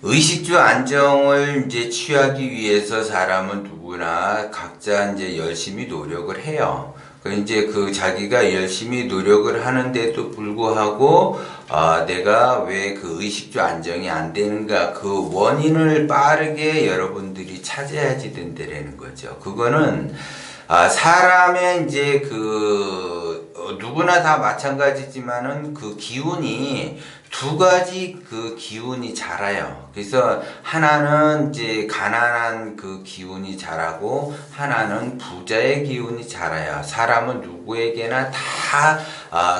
의식주 안정을 이제 취하기 위해서 사람은 누구나 각자 이제 열심히 노력을 해요. 이제 그 자기가 열심히 노력을 하는데도 불구하고 내가 왜 그 의식주 안정이 안 되는가, 그 원인을 빠르게 여러분들이 찾아야지 된다라는 거죠. 그거는 사람의 이제 누구나 다 마찬가지지만은 그 기운이 두 가지 그 기운이 자라요. 그래서 하나는 이제 가난한 그 기운이 자라고 하나는 부자의 기운이 자라요. 사람은 누구에게나 다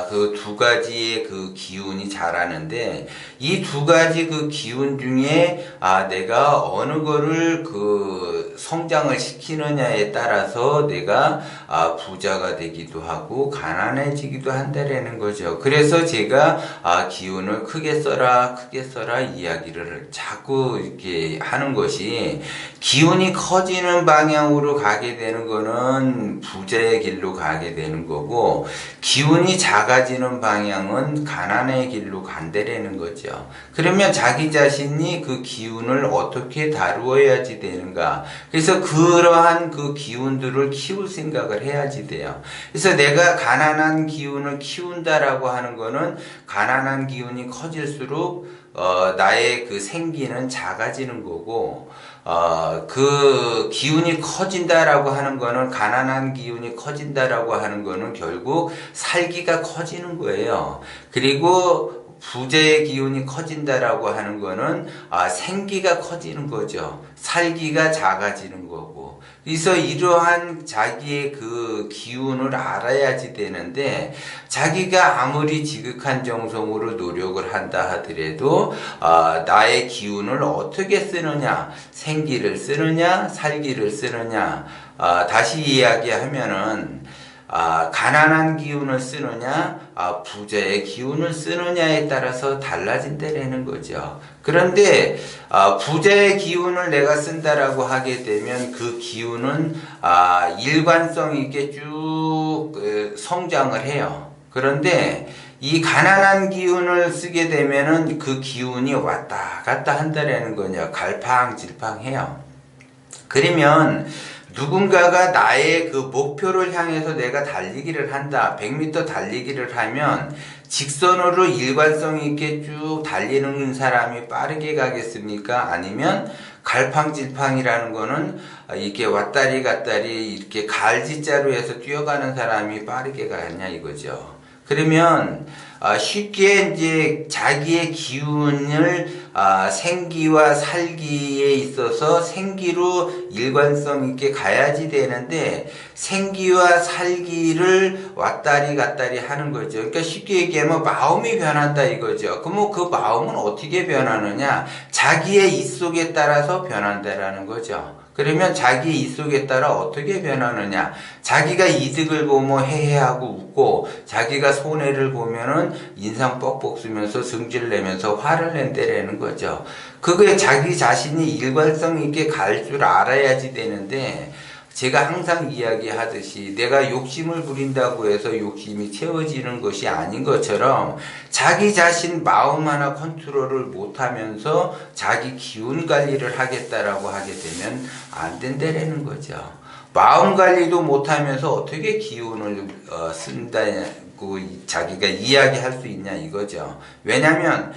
그 두 가지의 그 기운이 자라는데 이 두 가지 그 기운 중에 내가 어느 거를 그 성장을 시키느냐에 따라서 내가 부자가 되기도 하고 가난해지기도 한다라는 거죠. 그래서 제가 기운을 크게 써라 이야기를 자꾸 이렇게 하는 것이, 기운이 커지는 방향으로 가게 되는 거는 부자의 길로 가게 되는 거고, 기운이 작아지는 방향은 가난의 길로 간다라는 거죠. 그러면 자기 자신이 그 기운을 어떻게 다루어야지 되는가, 그래서 그러한 그 기운들을 키울 생각을 해야지 돼요. 그래서 내가 가난한 기운을 키운다라고 하는 거는 가난한 기운이 커질수록 나의 그 생기는 작아지는 거고, 그 기운이 커진다라고 하는 거는, 가난한 기운이 커진다라고 하는 거는 결국 살기가 커지는 거예요. 그리고 부재의 기운이 커진다라고 하는 거는 생기가 커지는 거죠. 살기가 작아지는 거고. 그래서 이러한 자기의 그 기운을 알아야지 되는데, 자기가 아무리 지극한 정성으로 노력을 한다 하더라도 나의 기운을 어떻게 쓰느냐, 생기를 쓰느냐 살기를 쓰느냐, 다시 이야기하면은 가난한 기운을 쓰느냐 부자의 기운을 쓰느냐에 따라서 달라진다라는 거죠. 그런데 부자의 기운을 내가 쓴다라고 하게 되면 그 기운은 일관성 있게 쭉 성장을 해요. 그런데 이 가난한 기운을 쓰게 되면은 그 기운이 왔다 갔다 한다라는 거냐, 갈팡질팡해요. 그러면 누군가가 나의 그 목표를 향해서 내가 달리기를 한다. 100m 달리기를 하면 직선으로 일관성 있게 쭉 달리는 사람이 빠르게 가겠습니까? 아니면 갈팡질팡이라는 거는 이렇게 왔다리 갔다리 이렇게 갈지자로 해서 뛰어가는 사람이 빠르게 가냐 이거죠. 그러면 쉽게 이제 자기의 기운을 생기와 살기에 있어서 생기로 일관성 있게 가야지 되는데, 생기와 살기를 왔다리 갔다리 하는 거죠. 그러니까 쉽게 얘기하면 마음이 변한다 이거죠. 그러면 그 마음은 어떻게 변하느냐, 자기의 意속에 따라서 변한다라는 거죠. 그러면 자기 이 속에 따라 어떻게 변하느냐, 자기가 이득을 보면 해해하고 웃고, 자기가 손해를 보면은 인상 뻑뻑 쓰면서 승질 내면서 화를 낸다라는 거죠. 그거에 자기 자신이 일관성 있게 갈 줄 알아야지 되는데, 제가 항상 이야기하듯이 내가 욕심을 부린다고 해서 욕심이 채워지는 것이 아닌 것처럼, 자기 자신 마음 하나 컨트롤을 못하면서 자기 기운 관리를 하겠다라고 하게 되면 안 된다라는 거죠. 마음 관리도 못하면서 어떻게 기운을 쓴다고 자기가 이야기할 수 있냐 이거죠. 왜냐하면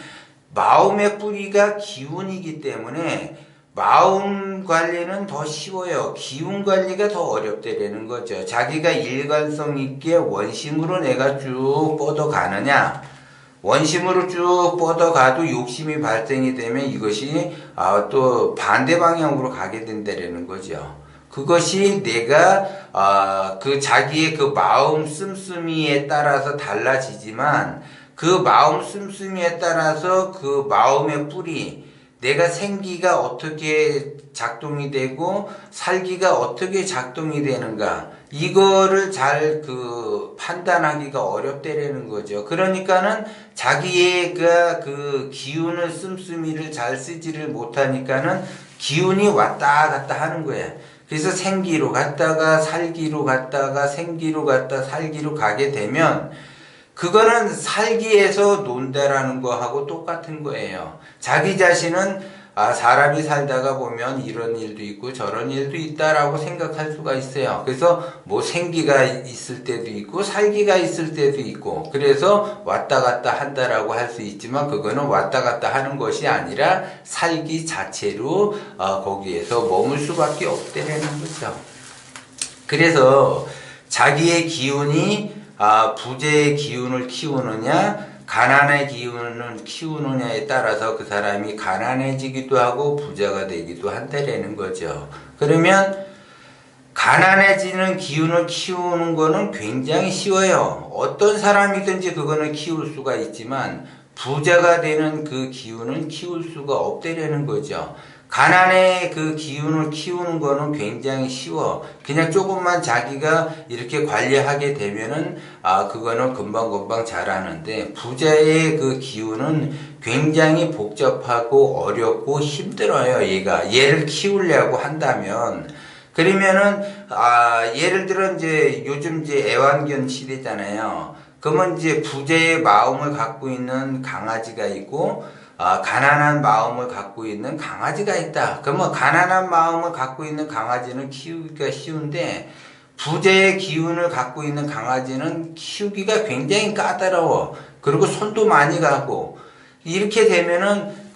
마음의 뿌리가 기운이기 때문에 마음 관리는 더 쉬워요. 기운 관리가 더 어렵다라는 거죠. 자기가 일관성 있게 원심으로 내가 쭉 뻗어가느냐, 원심으로 쭉 뻗어가도 욕심이 발생이 되면 이것이 또 반대 방향으로 가게 된다라는 거죠. 그것이 내가 그 자기의 그 마음 씀씀이에 따라서 달라지지만, 그 마음 씀씀이에 따라서 그 마음의 뿌리, 내가 생기가 어떻게 작동이 되고 살기가 어떻게 작동이 되는가, 이거를 잘 판단하기가 어렵다라는 거죠. 그러니까는 자기의 그 기운을 씀씀이를 잘 쓰지를 못하니까는 기운이 왔다 갔다 하는 거야. 그래서 생기로 갔다가 살기로 갔다가 생기로 갔다 살기로 가게 되면 그거는 살기에서 논다라는 거하고 똑같은 거예요. 자기 자신은 사람이 살다가 보면 이런 일도 있고 저런 일도 있다라고 생각할 수가 있어요. 그래서 뭐 생기가 있을 때도 있고 살기가 있을 때도 있고, 그래서 왔다 갔다 한다라고 할 수 있지만 그거는 왔다 갔다 하는 것이 아니라 살기 자체로 거기에서 머물 수밖에 없다는 거죠. 그래서 자기의 기운이 부재의 기운을 키우느냐 가난의 기운을 키우느냐에 따라서 그 사람이 가난해지기도 하고 부자가 되기도 한다라는 거죠. 그러면 가난해지는 기운을 키우는 거는 굉장히 쉬워요. 어떤 사람이든지 그거는 키울 수가 있지만 부자가 되는 그 기운은 키울 수가 없다라는 거죠. 가난의 그 기운을 키우는 거는 굉장히 쉬워. 그냥 조금만 자기가 이렇게 관리하게 되면은 그거는 금방금방 자라는데, 부자의 그 기운은 굉장히 복잡하고 어렵고 힘들어요. 얘를 키우려고 한다면. 그러면은 예를 들어 이제 요즘 이제 애완견 시대잖아요. 그러면 이제 부자의 마음을 갖고 있는 강아지가 있고 가난한 마음을 갖고 있는 강아지가 있다. 그러면 가난한 마음을 갖고 있는 강아지는 키우기가 쉬운데 부자의 기운을 갖고 있는 강아지는 키우기가 굉장히 까다로워. 그리고 손도 많이 가고, 이렇게 되면은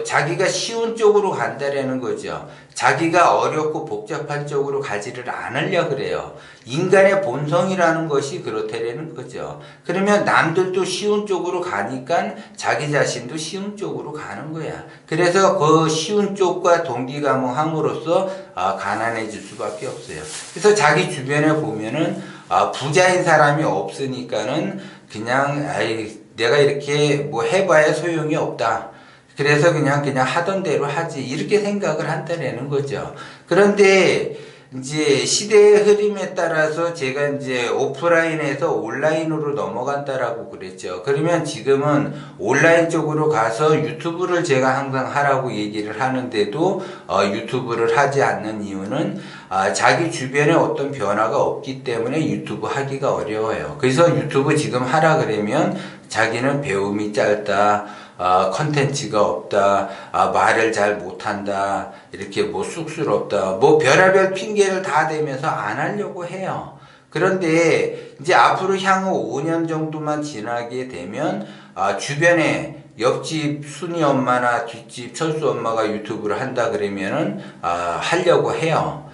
자기가 쉬운 쪽으로 간다라는 거죠. 자기가 어렵고 복잡한 쪽으로 가지를 않으려 그래요. 인간의 본성이라는 것이 그렇다라는 거죠. 그러면 남들도 쉬운 쪽으로 가니까 자기 자신도 쉬운 쪽으로 가는 거야. 그래서 그 쉬운 쪽과 동기감흥함으로써 가난해질 수밖에 없어요. 그래서 자기 주변에 보면은 부자인 사람이 없으니까는 그냥 내가 이렇게 뭐 해봐야 소용이 없다. 그래서 그냥 하던 대로 하지, 이렇게 생각을 한다라는 거죠. 그런데 이제 시대의 흐름에 따라서 제가 이제 오프라인에서 온라인으로 넘어간다라고 그랬죠. 그러면 지금은 온라인 쪽으로 가서 유튜브를 제가 항상 하라고 얘기를 하는데도 유튜브를 하지 않는 이유는 자기 주변에 어떤 변화가 없기 때문에 유튜브 하기가 어려워요. 그래서 유튜브 지금 하라 그러면 자기는 배움이 짧다, 컨텐츠가 없다, 말을 잘 못한다, 이렇게 뭐 쑥스럽다, 뭐 별의별 핑계를 다 대면서 안 하려고 해요. 그런데 이제 앞으로 향후 5년 정도만 지나게 되면 주변에 옆집 순이 엄마나 뒷집 철수 엄마가 유튜브를 한다 그러면은 하려고 해요.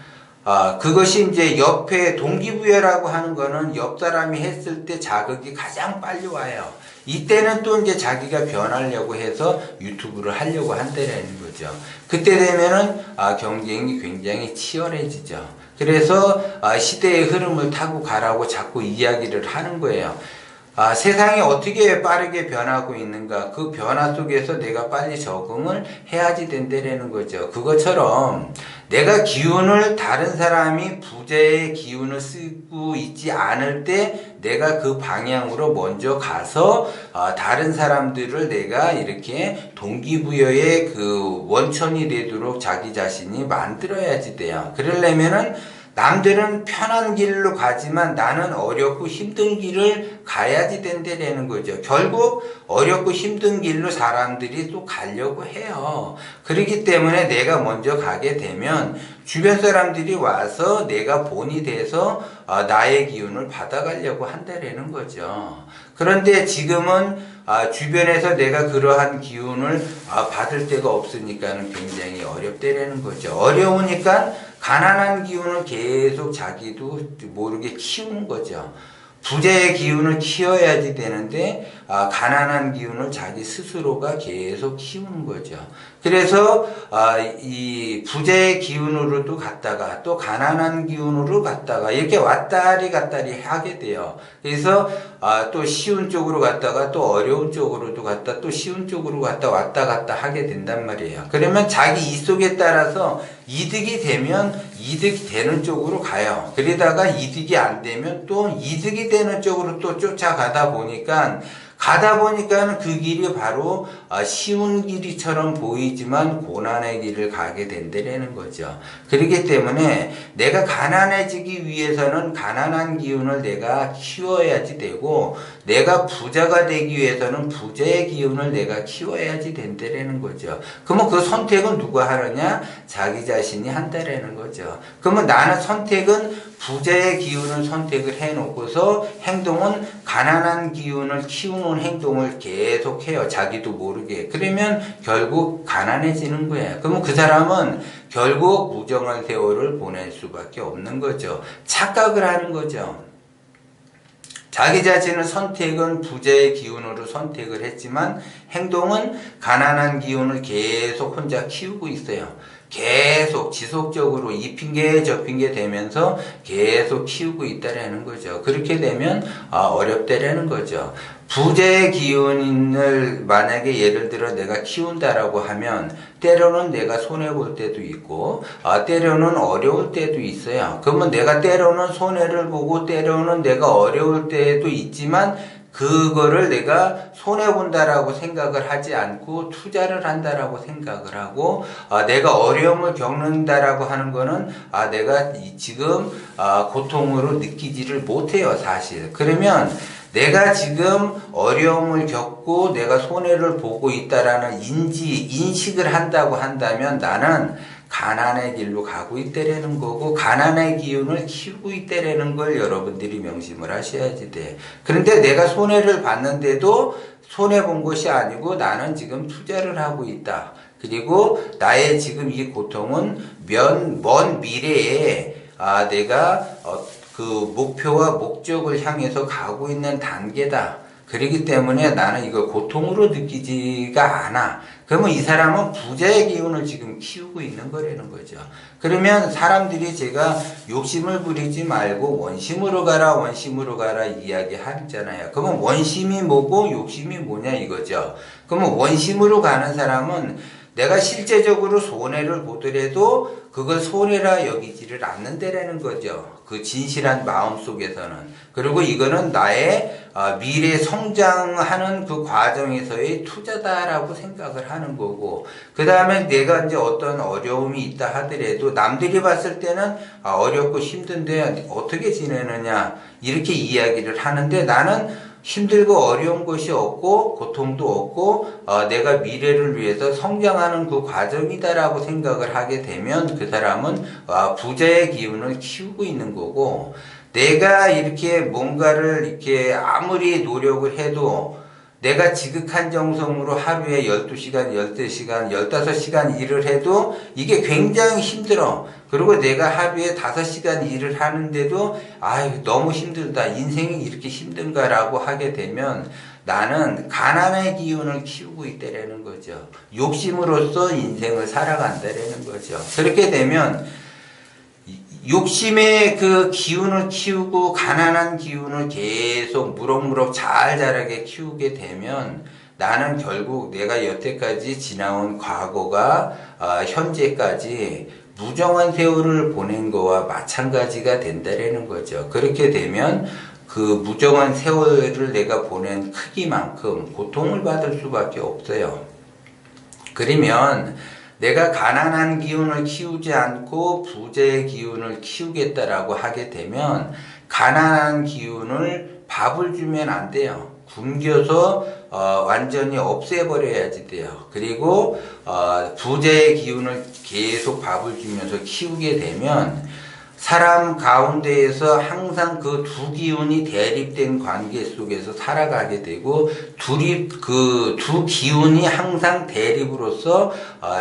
그것이 이제 옆에 동기부여라고 하는 거는 옆 사람이 했을 때 자극이 가장 빨리 와요. 이때는 또 이제 자기가 변하려고 해서 유튜브를 하려고 한다는 거죠. 그때 되면은 경쟁이 굉장히 치열해지죠. 그래서 시대의 흐름을 타고 가라고 자꾸 이야기를 하는 거예요. 세상이 어떻게 빠르게 변하고 있는가, 그 변화 속에서 내가 빨리 적응을 해야지 된다는 거죠. 그것처럼 내가 기운을, 다른 사람이 부자의 기운을 쓰고 있지 않을 때 내가 그 방향으로 먼저 가서 다른 사람들을 내가 이렇게 동기부여의 그 원천이 되도록 자기 자신이 만들어야지 돼요. 그러려면은 남들은 편한 길로 가지만 나는 어렵고 힘든 길을 가야지 된다는 거죠. 결국 어렵고 힘든 길로 사람들이 또 가려고 해요. 그렇기 때문에 내가 먼저 가게 되면 주변 사람들이 와서 내가 본이 돼서 나의 기운을 받아가려고 한다는 거죠. 그런데 지금은 주변에서 내가 그러한 기운을 받을 데가 없으니까는 굉장히 어렵다는 거죠. 어려우니까 가난한 기운을 계속 자기도 모르게 키우는 거죠. 부자의 기운을 키워야지 되는데 가난한 기운을 자기 스스로가 계속 키우는 거죠. 그래서 이 부자의 기운으로도 갔다가 또 가난한 기운으로 갔다가 이렇게 왔다리 갔다리 하게 돼요. 그래서 또 쉬운 쪽으로 갔다가 또 어려운 쪽으로도 갔다, 또 쉬운 쪽으로 갔다 왔다 갔다 하게 된단 말이에요. 그러면 자기 이속에 따라서 이득이 되면 이득이 되는 쪽으로 가요. 그러다가 이득이 안 되면 또 이득이 되는 쪽으로 또 쫓아가다 보니까 가다 보니까는 그 길이 바로 쉬운 길이처럼 보이지만 고난의 길을 가게 된다는 거죠. 그렇기 때문에 내가 가난해지기 위해서는 가난한 기운을 내가 키워야지 되고, 내가 부자가 되기 위해서는 부자의 기운을 내가 키워야지 된다는 거죠. 그러면 그 선택은 누가 하느냐? 자기 자신이 한다라는 거죠. 그러면 나는 선택은 부자의 기운을 선택을 해놓고서 행동은 가난한 기운을 키우는 행동을 계속해요. 자기도 모르게. 그러면 결국 가난해지는 거예요. 그러면 그 사람은 결국 무정한 세월을 보낼 수밖에 없는 거죠. 착각을 하는 거죠. 자기 자신은 선택은 부자의 기운으로 선택을 했지만 행동은 가난한 기운을 계속 혼자 키우고 있어요. 계속 지속적으로 이 핑계 저 핑계 되면서 계속 키우고 있다라는 거죠. 그렇게 되면 어렵다라는 거죠. 부자의 기운을 만약에 예를 들어 내가 키운다라고 하면 때로는 내가 손해볼 때도 있고 때로는 어려울 때도 있어요. 그러면 내가 때로는 손해를 보고 때로는 내가 어려울 때도 있지만 그거를 내가 손해본다라고 생각을 하지 않고 투자를 한다라고 생각을 하고 내가 어려움을 겪는다라고 하는 거는 내가 지금 고통으로 느끼지를 못해요, 사실. 그러면 내가 지금 어려움을 겪고 내가 손해를 보고 있다라는 인식을 한다고 한다면 나는 가난의 길로 가고 있다라는 거고 가난의 기운을 키우고 있다라는 걸 여러분들이 명심을 하셔야지 돼. 그런데 내가 손해를 봤는데도 손해본 것이 아니고 나는 지금 투자를 하고 있다. 그리고 나의 지금 이 고통은 먼 미래에 내가 그 목표와 목적을 향해서 가고 있는 단계다. 그렇기 때문에 나는 이걸 고통으로 느끼지가 않아. 그러면 이 사람은 부자의 기운을 지금 키우고 있는 거라는 거죠. 그러면 사람들이 제가 욕심을 부리지 말고 원심으로 가라, 원심으로 가라 이야기 하잖아요. 그러면 원심이 뭐고 욕심이 뭐냐 이거죠. 그러면 원심으로 가는 사람은 내가 실제적으로 손해를 보더라도 그걸 손해라 여기지를 않는다라는 거죠. 그 진실한 마음 속에서는. 그리고 이거는 나의 미래 성장하는 그 과정에서의 투자다라고 생각을 하는 거고, 그 다음에 내가 이제 어떤 어려움이 있다 하더라도 남들이 봤을 때는 어렵고 힘든데 어떻게 지내느냐 이렇게 이야기를 하는데 나는 힘들고 어려운 것이 없고 고통도 없고 내가 미래를 위해서 성장하는 그 과정이다라고 생각을 하게 되면 그 사람은 부자의 기운을 키우고 있는 거고, 내가 이렇게 뭔가를 이렇게 아무리 노력을 해도 내가 지극한 정성으로 하루에 12시간, 13시간, 15시간 일을 해도 이게 굉장히 힘들어. 그리고 내가 하루에 5시간 일을 하는데도 너무 힘들다. 인생이 이렇게 힘든가라고 하게 되면 나는 가난의 기운을 키우고 있다라는 거죠. 욕심으로써 인생을 살아간다라는 거죠. 그렇게 되면 욕심의 그 기운을 키우고 가난한 기운을 계속 무럭무럭 잘 자라게 키우게 되면 나는 결국 내가 여태까지 지나온 과거가 현재까지 무정한 세월을 보낸 거와 마찬가지가 된다라는 거죠. 그렇게 되면 그 무정한 세월을 내가 보낸 크기만큼 고통을 받을 수밖에 없어요. 그러면 내가 가난한 기운을 키우지 않고 부자의 기운을 키우겠다라고 하게 되면 가난한 기운을 밥을 주면 안 돼요. 굶겨서 완전히 없애버려야지 돼요. 그리고 부자의 기운을 계속 밥을 주면서 키우게 되면 사람 가운데에서 항상 그 두 기운이 대립된 관계 속에서 살아가게 되고 그 두 기운이 항상 대립으로서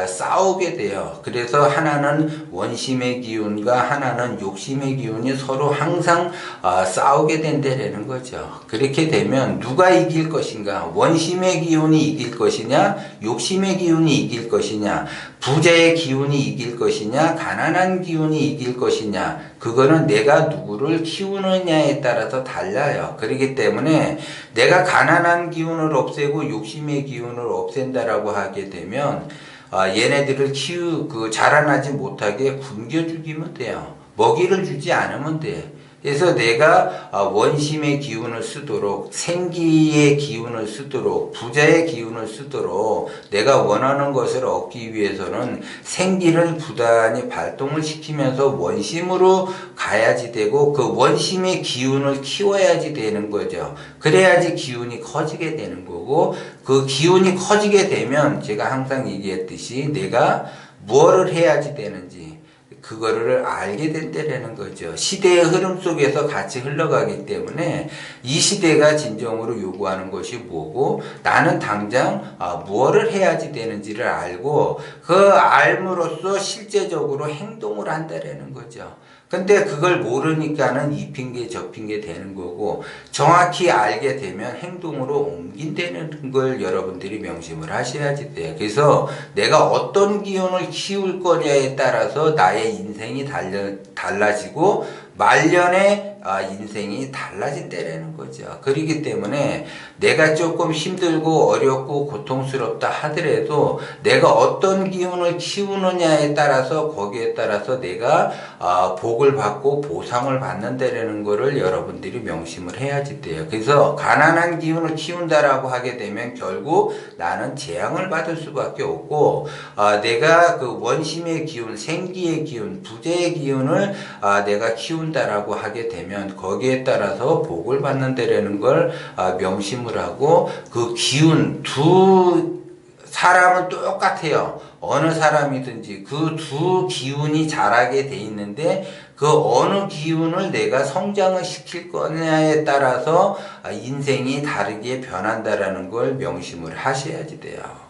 싸우게 돼요. 그래서 하나는 원심의 기운과 하나는 욕심의 기운이 서로 항상 싸우게 된다는 거죠. 그렇게 되면 누가 이길 것인가? 원심의 기운이 이길 것이냐? 욕심의 기운이 이길 것이냐? 부자의 기운이 이길 것이냐? 가난한 기운이 이길 것이냐? 그거는 내가 누구를 키우느냐에 따라서 달라요. 그렇기 때문에 내가 가난한 기운을 없애고 욕심의 기운을 없앤다라고 하게 되면 얘네들을 자라나지 못하게 굶겨 죽이면 돼요. 먹이를 주지 않으면 돼. 그래서 내가 원심의 기운을 쓰도록, 생기의 기운을 쓰도록, 부자의 기운을 쓰도록 내가 원하는 것을 얻기 위해서는 생기를 부단히 발동을 시키면서 원심으로 가야지 되고, 그 원심의 기운을 키워야지 되는 거죠. 그래야지 기운이 커지게 되는 거고, 그 기운이 커지게 되면 제가 항상 얘기했듯이 내가 무엇을 해야지 되는지 그거를 알게 된다라는 거죠. 시대의 흐름 속에서 같이 흘러가기 때문에 이 시대가 진정으로 요구하는 것이 뭐고, 나는 당장 무엇을 해야지 되는지를 알고 그 알므로써 실제적으로 행동을 한다라는 거죠. 근데 그걸 모르니까는 이 핑계 저 핑계 되는 거고, 정확히 알게 되면 행동으로 옮긴다는 걸 여러분들이 명심을 하셔야지 돼요. 그래서 내가 어떤 기운을 키울 거냐에 따라서 나의 인생이 달라지고 말년에 인생이 달라진다는 거죠. 그렇기 때문에 내가 조금 힘들고 어렵고 고통스럽다 하더라도 내가 어떤 기운을 키우느냐에 따라서, 거기에 따라서 내가 복을 받고 보상을 받는다는 거를 여러분들이 명심을 해야지 돼요. 그래서 가난한 기운을 키운다라고 하게 되면 결국 나는 재앙을 받을 수밖에 없고, 내가 그 원심의 기운, 생기의 기운, 부재의 기운을 내가 키운다라고 하게 되면 거기에 따라서 복을 받는다라는 걸 명심을 하고, 그 기운, 두 사람은 똑같아요. 어느 사람이든지 그 두 기운이 자라게 돼 있는데 그 어느 기운을 내가 성장을 시킬 거냐에 따라서 인생이 다르게 변한다라는 걸 명심을 하셔야지 돼요.